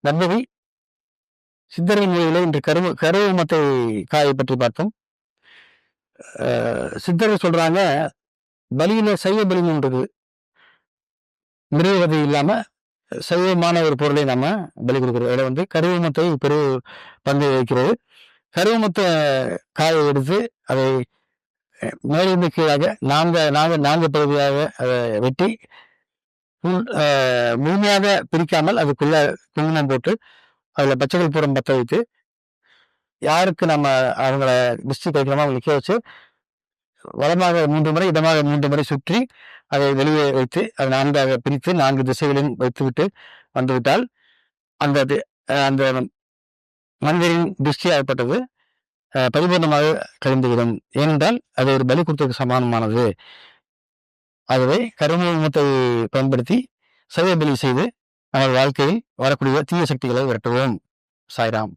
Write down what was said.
நம்பவி சித்தரின் மொழியில இன்று கருவமத்தை காயை பற்றி பார்த்தோம். சித்தர்கள் சொல்றாங்க, பலியில சைவ பலின்னு ஒன்று இருக்குது. மிருகவதை இல்லாம சைவமான ஒரு பொருளை நம்ம பலி கொடுக்கிறோம். இதில் வந்து கருவமத்தை பெரு பங்கு வகிக்கிறது. கருவமத்த காயை எடுத்து அதை மேலிருந்து கீழாக நான்கு பகுதியாக அதை வெட்டி முழுமையாக பிரிக்காமல் அதுக்குள்ள குங்குமம் போட்டு அதில் பச்சைகள் பூரம் பற்ற வைத்து யாருக்கு நம்ம அவங்கள டிஸ்ட்ரிக் வைக்கிறோமோ அவங்க நிற்க வச்சு வளமாக 3 முறை இடமாக 3 முறை சுற்றி அதை வெளியே வைத்து அதை 4ஆக பிரித்து 4 திசைகளையும் வைத்துவிட்டு வந்துவிட்டால் அந்த அந்த மனிதரின் திருஷ்டி ஆகப்பட்டது பரிபூர்ணமாக கழிந்துவிடும். ஏனென்றால் அது ஒரு பலி கொடுத்ததுக்கு சமானமானது. ஆகவே கருமத்தை பயன்படுத்தி சைவ பலி செய்து நமது வாழ்க்கையில் வரக்கூடிய தீய சக்திகளை விரட்டுவோம். சாய்ராம்.